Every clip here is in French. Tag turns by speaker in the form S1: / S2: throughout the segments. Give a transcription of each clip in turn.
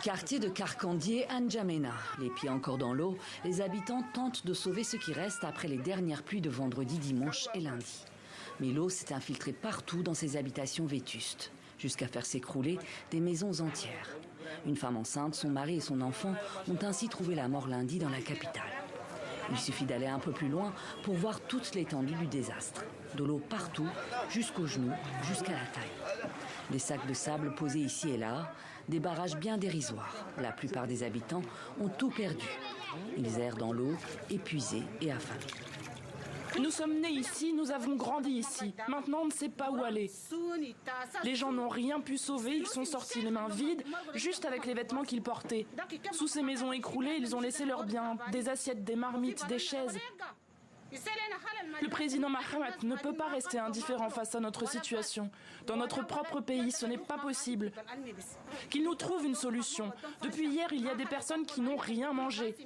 S1: Quartier de Karkandié, N'Djamena. Les pieds encore dans l'eau, les habitants tentent de sauver ce qui reste après les dernières pluies de vendredi, dimanche et lundi. Mais l'eau s'est infiltrée partout dans ces habitations vétustes, jusqu'à faire s'écrouler des maisons entières. Une femme enceinte, son mari et son enfant ont ainsi trouvé la mort lundi dans la capitale. Il suffit d'aller un peu plus loin pour voir toute l'étendue du désastre. De l'eau partout, jusqu'aux genoux, jusqu'à la taille. Des sacs de sable posés ici et là, des barrages bien dérisoires. La plupart des habitants ont tout perdu. Ils errent dans l'eau, épuisés et affamés.
S2: Nous sommes nés ici, nous avons grandi ici. Maintenant, on ne sait pas où aller. Les gens n'ont rien pu sauver, ils sont sortis les mains vides, juste avec les vêtements qu'ils portaient. Sous ces maisons écroulées, ils ont laissé leurs biens, des assiettes, des marmites, des chaises. Le président Mahamat ne peut pas rester indifférent face à notre situation. Dans notre propre pays, ce n'est pas possible. Qu'il nous trouve une solution. Depuis hier, il y a des personnes qui n'ont rien mangé.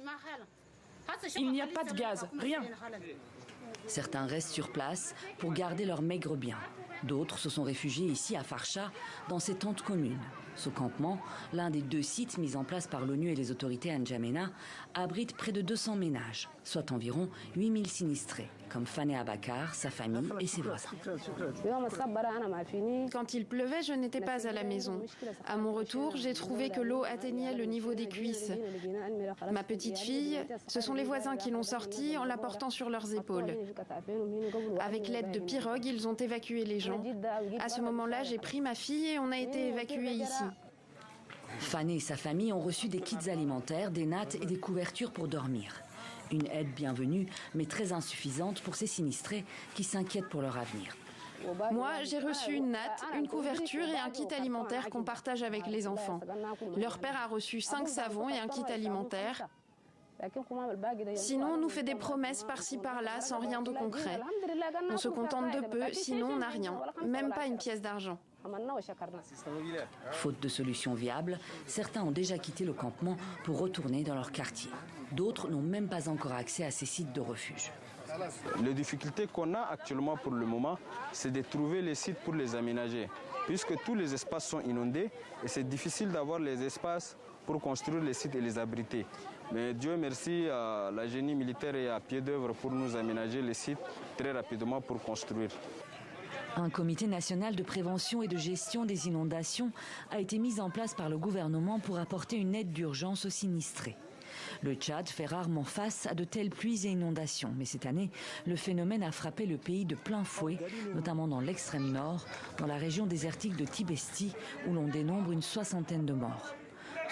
S2: Il n'y a pas de gaz, rien.
S1: Certains restent sur place pour garder leurs maigres biens. D'autres se sont réfugiés ici à Farsha, dans ces tentes communes. Ce campement, l'un des 2 sites mis en place par l'ONU et les autorités à N'Djamena, abrite près de 200 ménages, soit environ 8000 sinistrés, comme Fané Abakar, sa famille et ses voisins.
S3: Quand il pleuvait, je n'étais pas à la maison. À mon retour, j'ai trouvé que l'eau atteignait le niveau des cuisses. Ma petite fille, ce sont les voisins qui l'ont sortie en la portant sur leurs épaules. Avec l'aide de pirogues, ils ont évacué les gens. À ce moment-là, j'ai pris ma fille et on a été évacués ici.
S1: Fané et sa famille ont reçu des kits alimentaires, des nattes et des couvertures pour dormir. Une aide bienvenue, mais très insuffisante pour ces sinistrés qui s'inquiètent pour leur avenir.
S3: Moi, j'ai reçu une natte, une couverture et un kit alimentaire qu'on partage avec les enfants. Leur père a reçu 5 savons et un kit alimentaire. Sinon, on nous fait des promesses par-ci par-là sans rien de concret. On se contente de peu, sinon on n'a rien, même pas une pièce d'argent.
S1: Faute de solution viable, certains ont déjà quitté le campement pour retourner dans leur quartier. D'autres n'ont même pas encore accès à ces sites de refuge.
S4: Les difficultés qu'on a actuellement pour le moment, c'est de trouver les sites pour les aménager, puisque tous les espaces sont inondés et c'est difficile d'avoir les espaces pour construire les sites et les abriter. Mais Dieu merci, la génie militaire est à pied d'œuvre pour nous aménager les sites très rapidement pour construire.
S1: Un comité national de prévention et de gestion des inondations a été mis en place par le gouvernement pour apporter une aide d'urgence aux sinistrés. Le Tchad fait rarement face à de telles pluies et inondations, mais cette année, le phénomène a frappé le pays de plein fouet, notamment dans l'extrême nord, dans la région désertique de Tibesti, où l'on dénombre une 60aine de morts.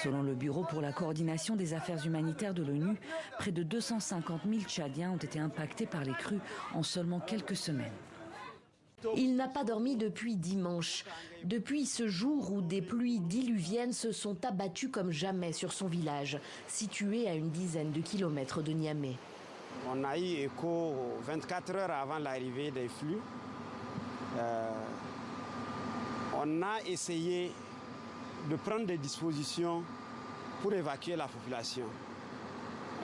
S1: Selon le Bureau pour la coordination des affaires humanitaires de l'ONU, près de 250 000 Tchadiens ont été impactés par les crues en seulement quelques semaines.
S5: Il n'a pas dormi depuis dimanche, depuis ce jour où des pluies diluviennes se sont abattues comme jamais sur son village, situé à une dizaine de kilomètres de Niamey.
S6: On a eu écho 24 heures avant l'arrivée des flux. On a essayé de prendre des dispositions pour évacuer la population.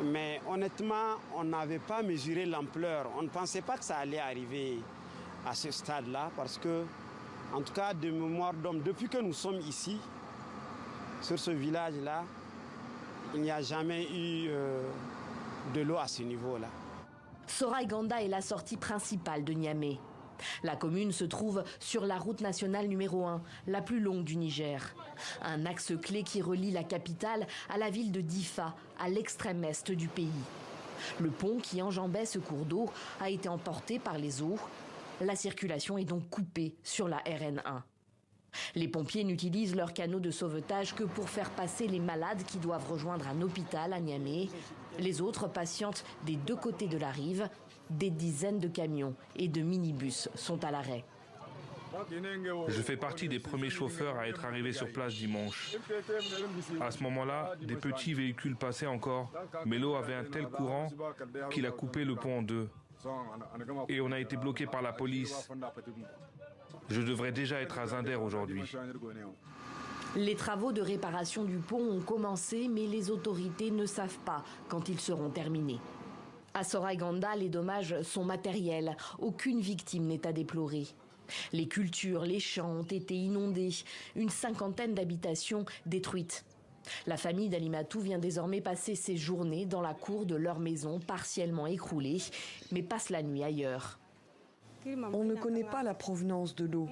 S6: Mais honnêtement, on n'avait pas mesuré l'ampleur. On ne pensait pas que ça allait arriver à ce stade-là, parce que, en tout cas, de mémoire d'homme, depuis que nous sommes ici, sur ce village-là, il n'y a jamais eu de l'eau à ce niveau-là.
S5: Soraï Ganda est la sortie principale de Niamey. La commune se trouve sur la route nationale numéro 1, la plus longue du Niger. Un axe clé qui relie la capitale à la ville de Difa, à l'extrême est du pays. Le pont qui enjambait ce cours d'eau a été emporté par les eaux. La circulation est donc coupée sur la RN1. Les pompiers n'utilisent leurs canaux de sauvetage que pour faire passer les malades qui doivent rejoindre un hôpital à Niamey. Les autres patientent des 2 côtés de la rive. Des dizaines de camions et de minibus sont à l'arrêt.
S7: Je fais partie des premiers chauffeurs à être arrivés sur place dimanche. À ce moment-là, des petits véhicules passaient encore, mais l'eau avait un tel courant qu'il a coupé le pont en 2. Et on a été bloqué par la police. Je devrais déjà être à Zinder aujourd'hui.
S5: Les travaux de réparation du pont ont commencé, mais les autorités ne savent pas quand ils seront terminés. À Soraï Ganda, les dommages sont matériels. Aucune victime n'est à déplorer. Les cultures, les champs ont été inondés, une 50aine d'habitations détruites. La famille d'Alimatou vient désormais passer ses journées dans la cour de leur maison partiellement écroulée, mais passe la nuit ailleurs.
S8: On ne connaît pas la provenance de l'eau.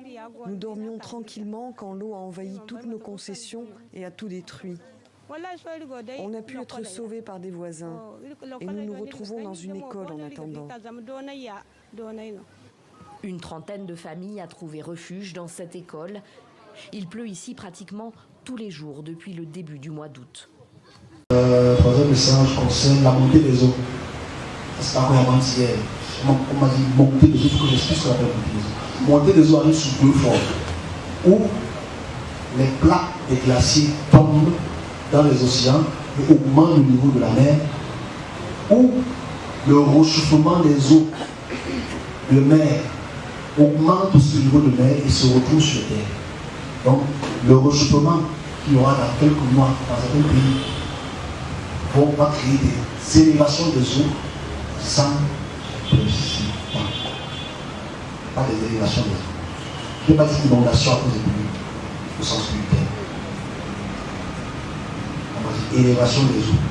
S8: Nous dormions tranquillement quand l'eau a envahi toutes nos concessions et a tout détruit. On a pu être sauvés par des voisins et nous nous retrouvons dans une école en attendant.
S5: Une trentaine de familles a trouvé refuge dans cette école. Il pleut ici pratiquement tous les jours depuis le début du mois d'août.
S9: Troisième message concerne la montée des eaux. C'est pas vraiment hier. On m'a dit montée des eaux, il faut que j'explique ce qu'on appelle montée des eaux. Montée des eaux arrive sous deux formes. Où les plaques des glaciers tombent dans les océans et augmentent le niveau de la mer. Ou le réchauffement des eaux de mer augmente aussi le niveau de mer et se retrouve sur terre. Donc le réchauffement qu'il y aura dans quelques mois dans certains pays va créer des élévations des eaux sans précision. Pas des élévations des eaux. Je ne vais pas dire inondation à cause des pluies, au sens du terme. On va dire élévation des eaux.